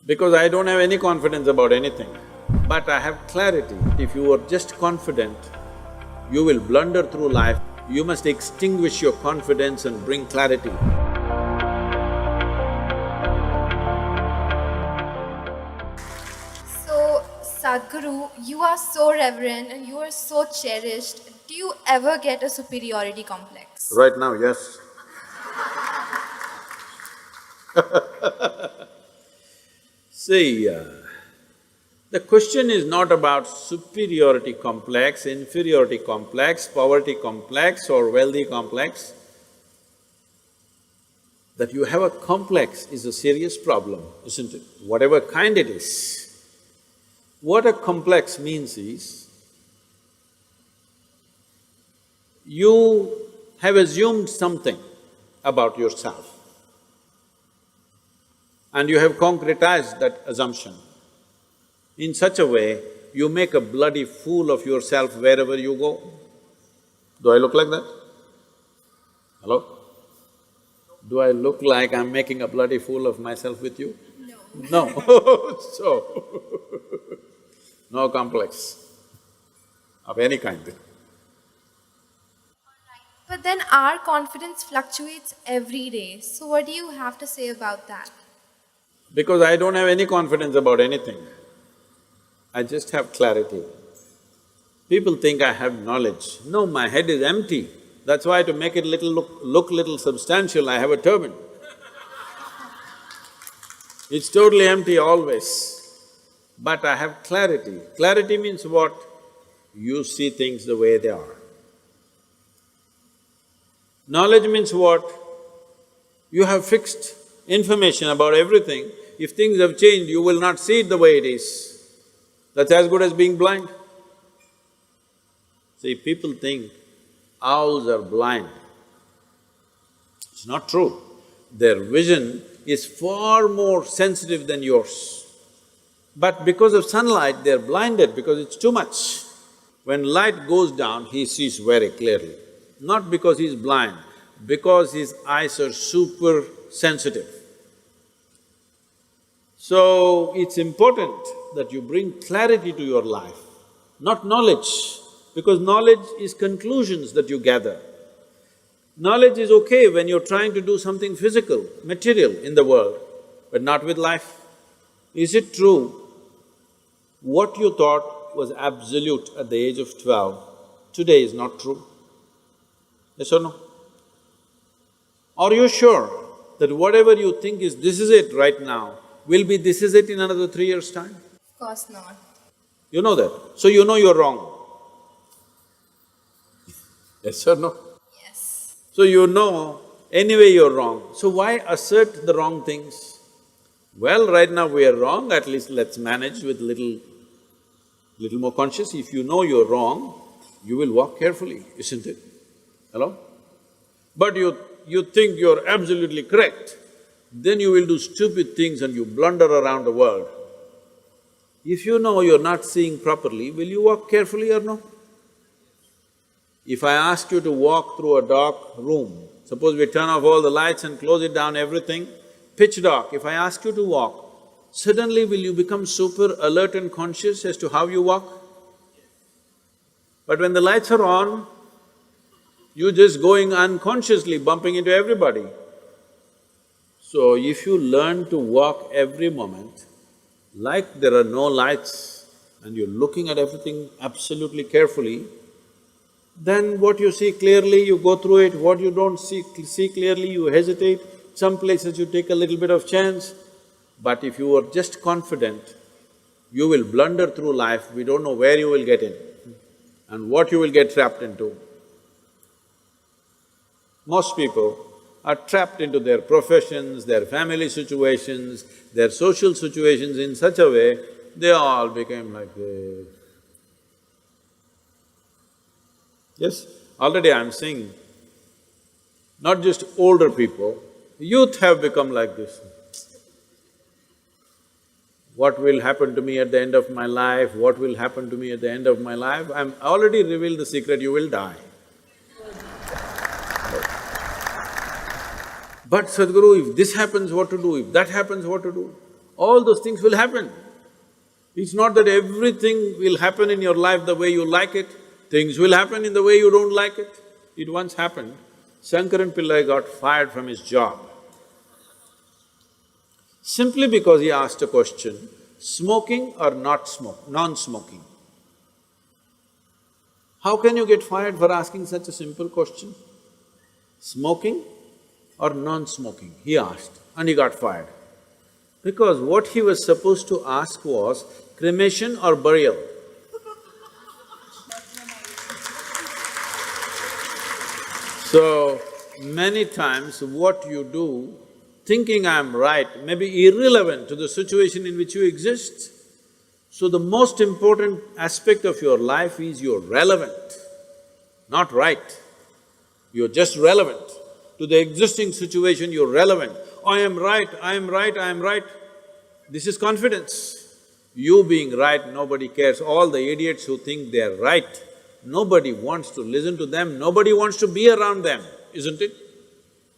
Because I don't have any confidence about anything, but I have clarity. If you are just confident, you will blunder through life. You must extinguish your confidence and bring clarity. So, Sadhguru, you are so reverend and you are so cherished. Do you ever get a superiority complex? Right now, yes. See, the question is not about superiority complex, inferiority complex, poverty complex or wealthy complex. That you have a complex is a serious problem, isn't it? Whatever kind it is. What a complex means is, you have assumed something about yourself and you have concretized that assumption. In such a way, you make a bloody fool of yourself wherever you go. Do I look like that? Hello? Do I look like I'm making a bloody fool of myself with you? No. No. So, no complex of any kind. But then our confidence fluctuates every day. So, what do you have to say about that? Because I don't have any confidence about anything, I just have clarity. People think I have knowledge. No, my head is empty. That's why to make it look little substantial, I have a turban. It's totally empty always. But I have clarity. Clarity means what? You see things the way they are. Knowledge means what? You have fixed information about everything. If things have changed, you will not see it the way it is. That's as good as being blind. See, people think owls are blind. It's not true. Their vision is far more sensitive than yours. But because of sunlight, they're blinded because it's too much. When light goes down, he sees very clearly. Not because he's blind, because his eyes are super sensitive. So, it's important that you bring clarity to your life, not knowledge, because knowledge is conclusions that you gather. Knowledge is okay when you're trying to do something physical, material in the world, but not with life. Is it true what you thought was absolute at the age of 12, today is not true? Yes or no? Are you sure that whatever you think is this is it right now, will be this is it in another 3 years' time? Of course not. You know that, so you know you're wrong. Yes or no? Yes. So you know anyway you're wrong, so why assert the wrong things? Well, right now we are wrong, at least let's manage with little more conscious. If you know you're wrong, you will walk carefully, isn't it? Hello? But you think you're absolutely correct, then you will do stupid things and you blunder around the world. If you know you're not seeing properly, will you walk carefully or no? If I ask you to walk through a dark room, suppose we turn off all the lights and close it down, everything, pitch dark, if I ask you to walk, suddenly will you become super alert and conscious as to how you walk? But when the lights are on, you're just going unconsciously, bumping into everybody. So if you learn to walk every moment, like there are no lights and you're looking at everything absolutely carefully, then what you see clearly, you go through it, what you don't see clearly, you hesitate, some places you take a little bit of chance. But if you are just confident, you will blunder through life, we don't know where you will get in and what you will get trapped into. Most people are trapped into their professions, their family situations, their social situations in such a way, they all became like this. Yes, already I'm seeing, not just older people, youth have become like this. What will happen to me at the end of my life? What will happen to me at the end of my life? I'm already revealed the secret, you will die. But Sadhguru, if this happens, what to do? If that happens, what to do? all those things will happen. It's not that everything will happen in your life the way you like it, things will happen in the way you don't like it. It once happened, Shankaran Pillai got fired from his job simply because he asked a question, smoking or non-smoking? How can you get fired for asking such a simple question? Smoking or non-smoking, he asked, and he got fired. Because what he was supposed to ask was cremation or burial. So, many times what you do, thinking I'm right, may be irrelevant to the situation in which you exist. So the most important aspect of your life is you're relevant, not right. You're just relevant. To the existing situation, you're relevant. I am right, I am right, I am right. This is confidence. You being right, nobody cares. All the idiots who think they're right, nobody wants to listen to them, nobody wants to be around them, isn't it?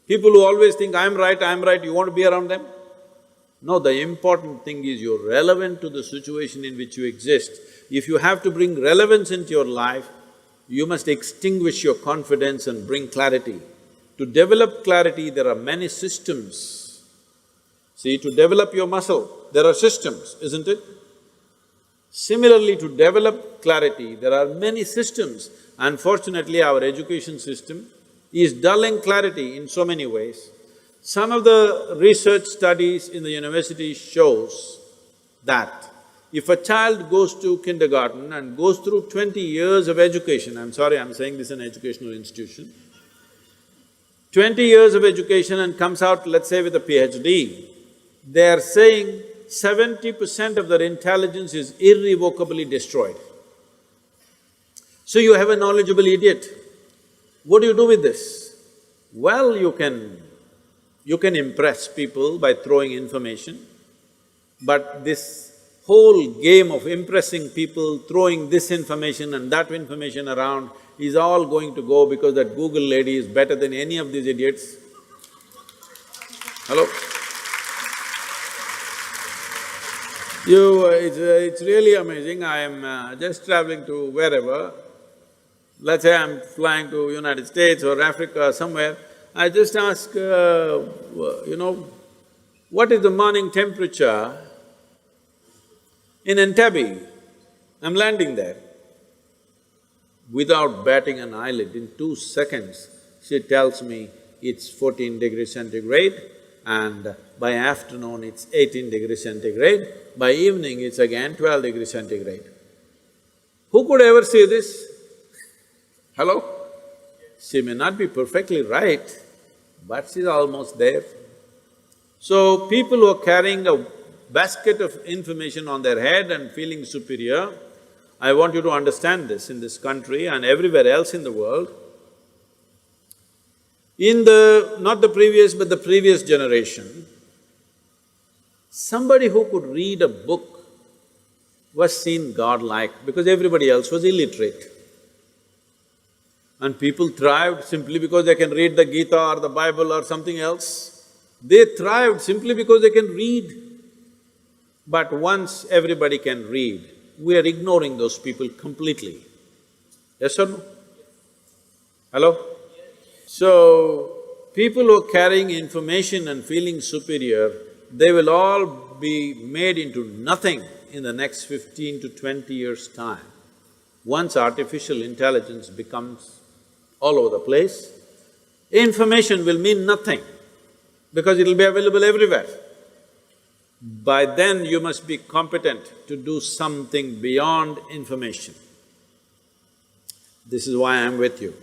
People who always think, I'm right, you want to be around them? No, the important thing is you're relevant to the situation in which you exist. If you have to bring relevance into your life, you must extinguish your confidence and bring clarity. To develop clarity, there are many systems. See, to develop your muscle, there are systems, isn't it? Similarly, to develop clarity, there are many systems. Unfortunately, our education system is dulling clarity in so many ways. Some of the research studies in the university shows that if a child goes to kindergarten and goes through 20 years of education, I'm sorry, I'm saying this is an educational institution, 20 years of education and comes out, let's say, with a PhD, they are saying 70% of their intelligence is irrevocably destroyed. So you have a knowledgeable idiot. What do you do with this? Well, you can impress people by throwing information, but this whole game of impressing people, throwing this information and that information around is all going to go because that Google lady is better than any of these idiots. Hello? It's really amazing. I am just traveling to wherever, let's say I'm flying to United States or Africa or somewhere, I just ask, what is the morning temperature in Entebbe? I'm landing there. Without batting an eyelid, in 2 seconds, she tells me it's 14 degrees centigrade and by afternoon it's 18 degrees centigrade, by evening it's again 12 degrees centigrade. Who could ever say this? Hello? She may not be perfectly right, but she's almost there. So, people who are carrying a basket of information on their head and feeling superior, I want you to understand this in this country and everywhere else in the world. In not the previous but the previous generation, somebody who could read a book was seen godlike because everybody else was illiterate. And people thrived simply because they can read the Gita or the Bible or something else. They thrived simply because they can read. But once everybody can read, we are ignoring those people completely. Yes or no? Hello? So, people who are carrying information and feeling superior, they will all be made into nothing in the next 15 to 20 years' time. Once artificial intelligence becomes all over the place, information will mean nothing because it'll be available everywhere. By then you must be competent to do something beyond information. This is why I'm with you.